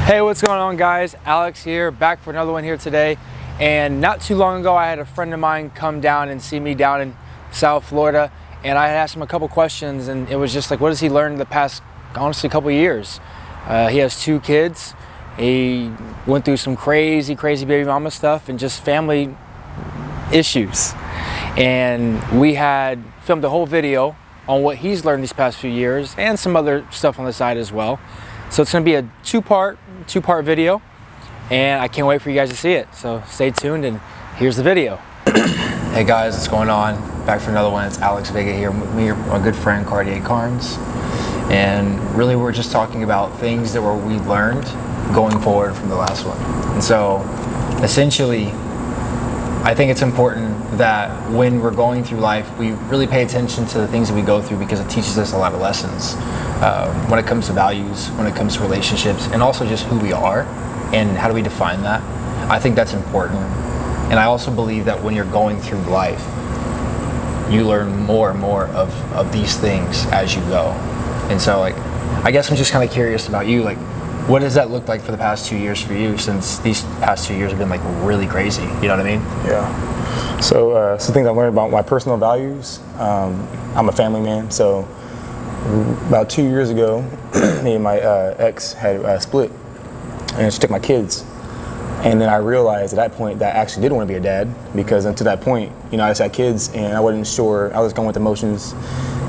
Hey, what's going on, guys? Alex here, back for another one here today. And not too long ago, I had a friend of mine come down and see me down in South Florida, and I had asked him a couple questions, and it was just like, what has he learned in the past, honestly, couple years? He has 2 kids. He went through some crazy baby mama stuff and just family issues. And we had filmed a whole video on what he's learned these past few years and some other stuff on the side as well. So it's going to be a two-part video, and I can't wait for you guys to see it. So stay tuned, and here's the video. Hey guys, what's going on? Back for another one. It's Alex Vega here with me, my good friend Cartier Carnes. And really we're just talking about things that we learned going forward from the last one. And so essentially, I think it's important that when we're going through life, we really pay attention to the things that we go through, because it teaches us a lot of lessons when it comes to values, when it comes to relationships, and also just who we are and how do we define that. I think that's important. And I also believe that when you're going through life, you learn more and more of these things as you go. And so, like, I guess I'm just kind of curious about you, like, what does that look like for the past 2 years for you, since these past 2 years have been like really crazy, you know what I mean? Yeah. So some things I learned about my personal values. I'm a family man, so about 2 years ago, me and my ex had split, and she took my kids. And then I realized at that point that I actually didn't want to be a dad, because until that point, you know, I just had kids and I wasn't sure. I was going with emotions.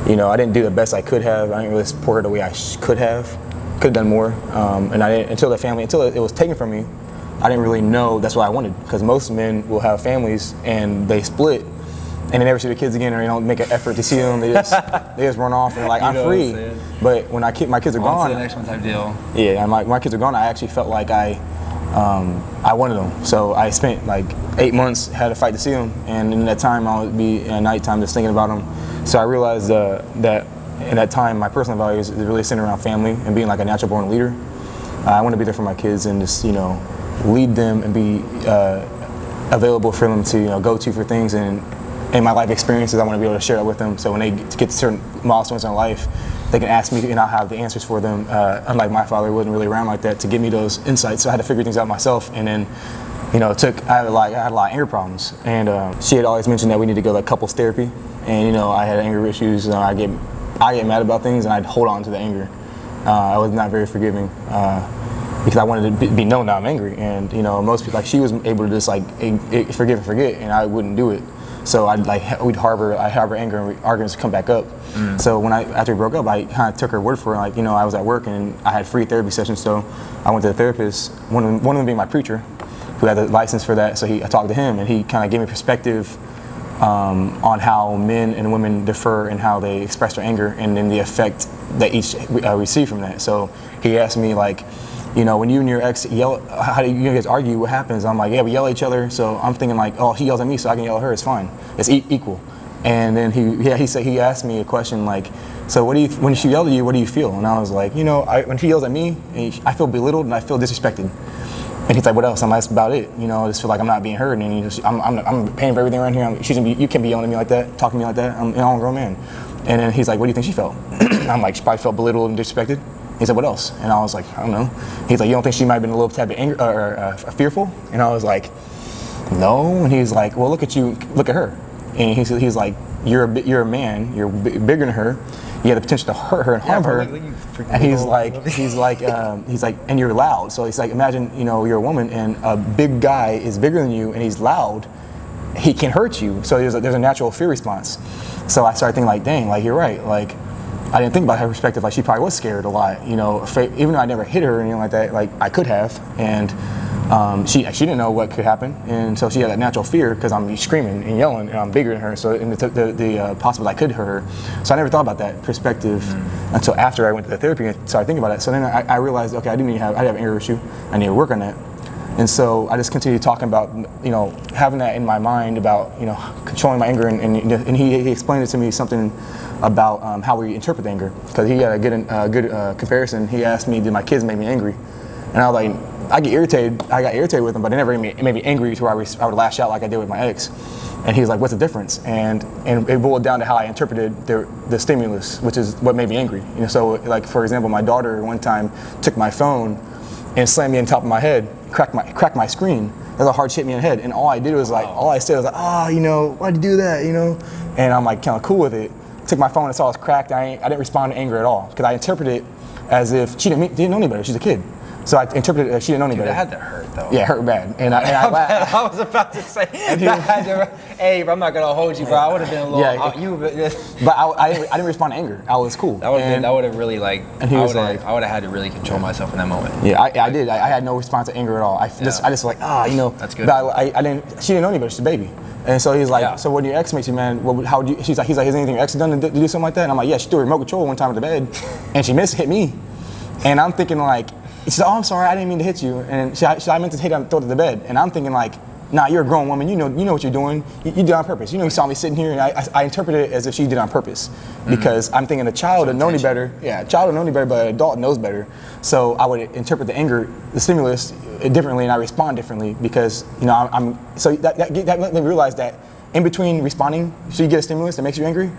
You know, I didn't do the best I could have. I didn't really support her the way I could have done more. And I didn't, until it was taken from me, I didn't really know that's what I wanted. Because most men will have families and they split and they never see their kids again, or they don't make an effort to see them. They just run off and they're like, I'm free. But when my kids are gone, the next one type deal. Yeah, and my kids are gone, I actually felt like I wanted them. So I spent like 8 months, had to fight to see them, and in that time I would be at nighttime just thinking about them. So I realized that in that time my personal values is really centered around family and being like a natural born leader. I want to be there for my kids and just, you know, lead them and be available for them to, you know, go to for things, and in my life experiences I want to be able to share that with them, so when they get to certain milestones in lich, they can ask me and I'll have the answers for them. Unlike my father, who wasn't really around like that to give me those insights, so I had to figure things out myself. And then, you know, I had a lot of anger problems, and she had always mentioned that we need to go like couples therapy. And, you know, I had anger issues, and I get mad about things and I'd hold on to the anger. I was not very forgiving because I wanted to be known that I'm angry. And, you know, most people, like, she was able to just like forgive and forget, and I wouldn't do it. So I'd harbor anger, and arguments would come back up. So after we broke up, I kind of took her word for it. Like, you know, I was at work and I had free therapy sessions, so I went to the therapist. One of them being my preacher, who had the license for that. So I talked to him, and he kind of gave me perspective on how men and women differ and how they express their anger, and then the effect that each receive from that. So he asked me, like, you know, when you and your ex yell, how do you guys argue? What happens? I'm like, yeah, we yell at each other. So I'm thinking like, oh, he yells at me, so I can yell at her. It's fine. It's equal. And then he asked me a question like, so when she yelled at you, what do you feel? And I was like, you know, when she yells at me, I feel belittled and I feel disrespected. And he's like, what else? I'm like, that's about it. You know, I just feel like I'm not being heard. And I'm paying for everything around here. You can't be yelling at me like that, talking to me like that. I'm a grown man. And then he's like, what do you think she felt? I'm like, she probably felt belittled and disrespected. He said, what else? And I was like, I don't know. He's like, you don't think she might have been a little tad bit angry or fearful? And I was like, no. And he's like, well, look at you, look at her. And he's like, you're a man, you're bigger than her. You have the potential to hurt her and harm her. And he's like, and you're loud. So he's like, imagine, you know, you're a woman and a big guy is bigger than you and he's loud. He can hurt you. So there's a natural fear response. So I started thinking like, dang, like, you're right. Like, I didn't think about her perspective. Like, she probably was scared a lot, you know, even though I never hit her or anything like that. Like, I could have, and she didn't know what could happen, and so she had that natural fear because I'm screaming and yelling and I'm bigger than her. So the possible I could hurt her. So I never thought about that perspective until after I went to the therapy and started thinking about it. So then I realized, okay, I have an anger issue. I need to work on that. And so I just continued talking about, you know, having that in my mind about, you know, controlling my anger, and he explained it to me, something about how we interpret anger, because he had a good comparison. He asked me, did my kids make me angry? And I was like, I got irritated with them, but they never made me angry to where I would lash out like I did with my ex. And he was like, what's the difference? And it boiled down to how I interpreted the stimulus, which is what made me angry. You know, so like, for example, my daughter one time took my phone and slammed me on top of my head, cracked my screen. That's how hard she hit me in the head. And all I did was like, all I said was like, why'd you do that, And I'm like kind of cool with it. Took my phone and saw it was cracked. I didn't respond to anger at all because I interpreted it as if she didn't know any better. She's a kid. So I interpreted it as she didn't know any better. That had to hurt though. Yeah, it hurt bad. And I laughed. I was about to say, hey, bro, I'm not gonna hold you, bro. I would have been a little, but I didn't respond to anger. I was cool. That would have really like, and he was like, I would have had to really control myself in that moment. Yeah, I did. I had no response to anger at all. I just like, That's good. But I didn't, she didn't know any better. She's a baby. And so he's like, so when your ex makes you mad, how would you, he's like, has anything your ex done to do something like that? And I'm like, yeah, she threw a remote control one time at the bed and she hit me. And I'm thinking like, she said, I'm sorry, I didn't mean to hit you. And I meant to hit her and throw it at the bed. And I'm thinking like, nah, you're a grown woman. You know what you're doing. You did it on purpose. You saw me sitting here, and I interpreted it as if she did it on purpose, because I'm thinking a child would know any better. Yeah, a child would know any better, but an adult knows better. So I would interpret the anger, the stimulus, differently, and I respond differently because I'm. So that let me realize that in between responding, so you get a stimulus that makes you angry,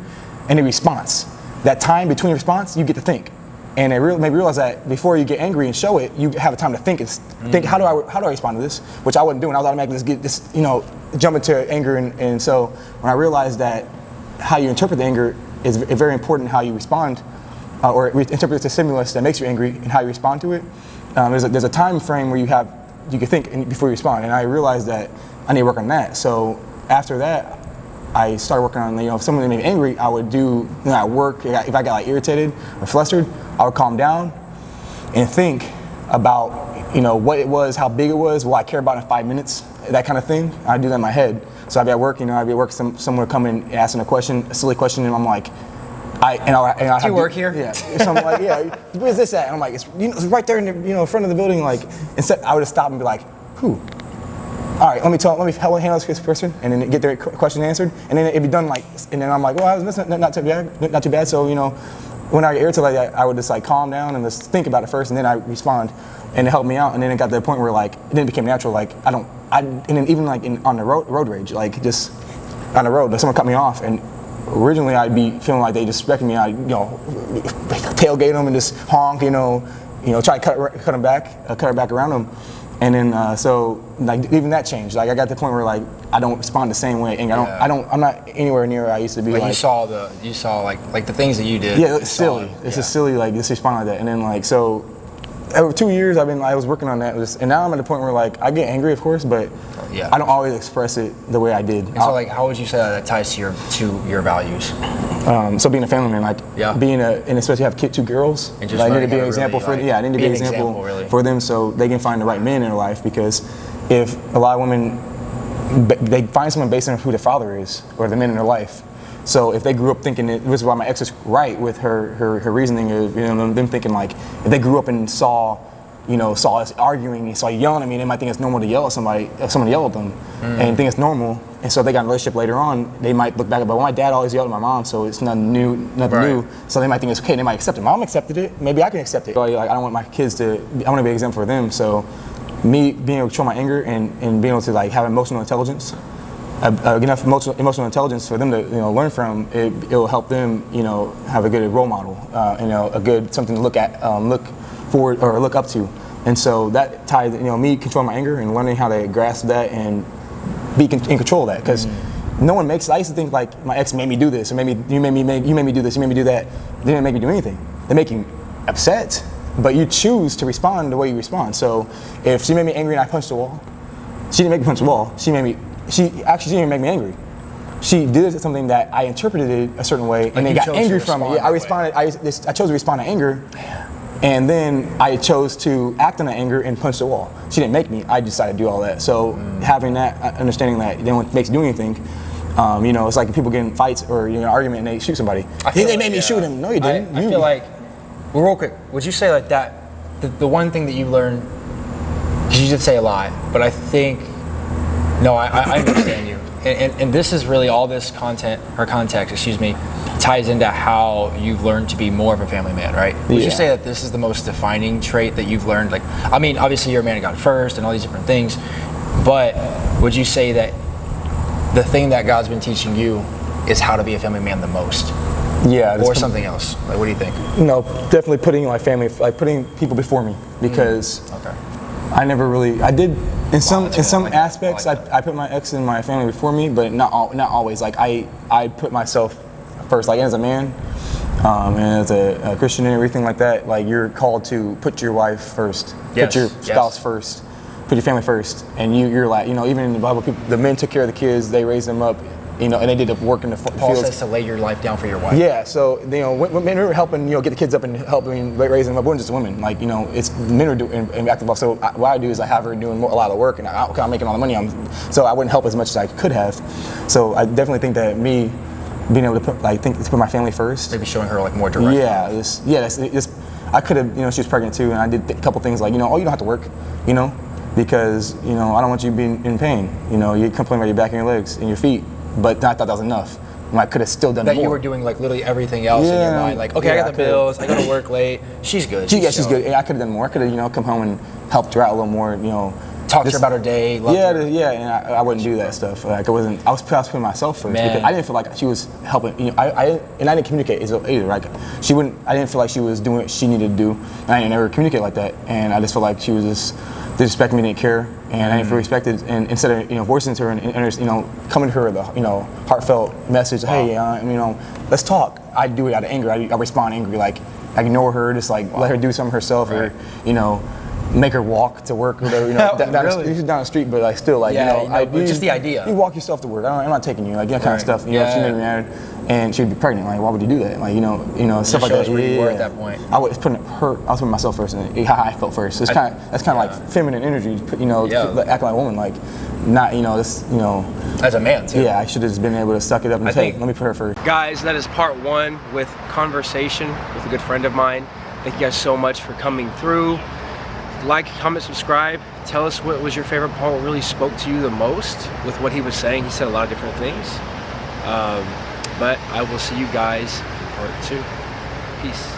and a response. That time between response, you get to think. And it made me realize that before you get angry and show it, you have a time to think and think, how do I respond to this? Which I wasn't doing. I was automatically jump into anger. And so when I realized that how you interpret the anger is very important, how you respond or interpret the stimulus that makes you angry and how you respond to it. There's a time frame where you can think before you respond. And I realized that I need to work on that. So after that, I started working on, if someone made me angry, I would do, at work, if I got like irritated or flustered, I would calm down and think about, what it was, how big it was, what I care about in 5 minutes, that kind of thing. I'd do that in my head. So I'd be at work, someone coming and asking a silly question, and I'm like, do you work here? Yeah. So I'm like, yeah, where's this at? And I'm like, it's right there in the, front of the building. Like, instead, I would have stopped and be like, who? All right, let me handle this person, and then get their question answered, and then it'd be done and then I'm like, well, that's not too bad. So when I get irritated like that, I would just like calm down and just think about it first, and then I respond, and it helped me out. And then it got to the point where then it became natural. Like and then even like on the road rage, like just on the road, someone cut me off, and originally I'd be feeling like they disrespected me. I'd tailgate them and just honk, try to cut her back around them. And then so like even that changed. Like I got to the point where like I don't respond the same way, and I'm not anywhere near where I used to be. Like you saw like the things that you did. Yeah, it's silly. It's just silly, like just respond like that. And then like so, over 2 years I was working on that, and now I'm at the point where like I get angry, of course, but I don't always express it the way I did. And so like, how would you say that ties to your values? So being a family man, and especially have two girls, I need to be an example for them. Yeah, I need to be an example for them so they can find the right men in their life. Because if a lot of women, they find someone based on who their father is or the men in their life. So if they grew up thinking, this is why my ex is right with her reasoning of them thinking like, if they grew up and saw us arguing and saw you yelling at me, they might think it's normal to yell at somebody if someone yelled at them, and think it's normal. And so if they got in a relationship later on, they might look back at, well, my dad always yelled at my mom, so it's nothing new. So they might think it's okay. They might accept it. Mom accepted it. Maybe I can accept it. Like I don't want my kids I want to be an example for them. So me being able to control my anger and being able to like have emotional intelligence, enough emotional intelligence for them to learn from, it will help them have a good role model, a good something to look at, look forward or look up to. And so that ties me controlling my anger and learning how to grasp that and be in control of that, because no one makes. I used to think like my ex made me do this, or you made me do this, you made me do that. They didn't make me do anything. They make you upset, but you choose to respond the way you respond. So if she made me angry and I punched the wall, she didn't make me punch the wall. She didn't make me angry. She did something that I interpreted it a certain way, and then got angry from it. Yeah, I responded. I chose to respond to anger. And then I chose to act on that anger and punch the wall. She didn't make me. I decided to do all that. So having that, understanding that, then when it makes you do anything, it's like people get in fights or an argument and they shoot somebody. They made me shoot him. No, you didn't. I feel like, well, real quick, would you say like that, the one thing that you've learned, because you did say a lot, but I think, no, I understand you. And this is really all this context, ties into how you've learned to be more of a family man, right? Would you say that this is the most defining trait that you've learned? Like, I mean, obviously you're a man of God first and all these different things, but would you say that the thing that God's been teaching you is how to be a family man the most? Yeah. Or something else? Like, what do you think? No, definitely putting my family, like putting people before me, because I never really. I did in some like that. aspects. I like I put my ex and my family before me, but not always. Like I put myself first. Like as a man, and as a Christian and everything like that. Like you're called to put your wife first, Yes, put your spouse yes. first, put your family first, and you're like, you know, even in the Bible, the men took care of the kids, they raised them up, you know, and they did the work in the Paul fields. says to lay your life down for your wife. Yeah, so you know, when men were helping, you know, get the kids up and helping raise them up, it wasn't just women. Like, you know, it's men are doing and active. So what I do is I have her doing a lot of the work, and I'm making all the money. So I wouldn't help as much as I could have. So I definitely think that me being able to put my family first. Maybe showing her like more direct. Yeah, I could have, you know, she was pregnant too, and I did a couple things like, you know, oh, you don't have to work, you know, because, you know, I don't want you being in pain. You know, you complain about your back and your legs and your feet, but I thought that was enough. And I could have still done That more. you were doing like literally everything else in your Yeah, mind. Like, okay, I yeah, got the bills, I go to work late. She's good. She's chilling. good. Yeah, I could have done more. I could have, you know, come home and helped her out a little more, you know. Talk to her about her day. Loved her. And I wouldn't do that stuff. Like I was putting myself first Man. because I didn't feel like she was helping. You know, I didn't communicate either. Like I didn't feel like she was doing what she needed to do, and I didn't ever communicate like that. And I just felt like she was just disrespecting me, didn't care, and I didn't feel respected. And instead of, you know, voicing to her and you know, coming to her with a, you know, heartfelt message, hey, you know, let's talk. I do it out of anger. I respond angry, like I ignore her, just like let her do something herself, or you know, make her walk to work or whatever, you know, Really? down the street, but like still, like, Yeah, you know, but just the idea. You walk yourself to work. I'm not taking you, like that kind of stuff. You know, if she made me mad and she'd be pregnant, like why would you do that? Like, you know, stuff like that. Shows where you were at that point. I was putting myself first and how I felt first. So that's kind of like feminine energy, you know, acting like a woman, like not, you know, this, you know. As a man too. Yeah, I should have just been able to suck it up and say, let me put her first. Guys, that is part one with conversation with a good friend of mine. Thank you guys so much for coming through. Like, comment, subscribe. Tell us what was your favorite part, what really spoke to you the most with what he was saying. He said a lot of different things. But I will see you guys in part two. Peace.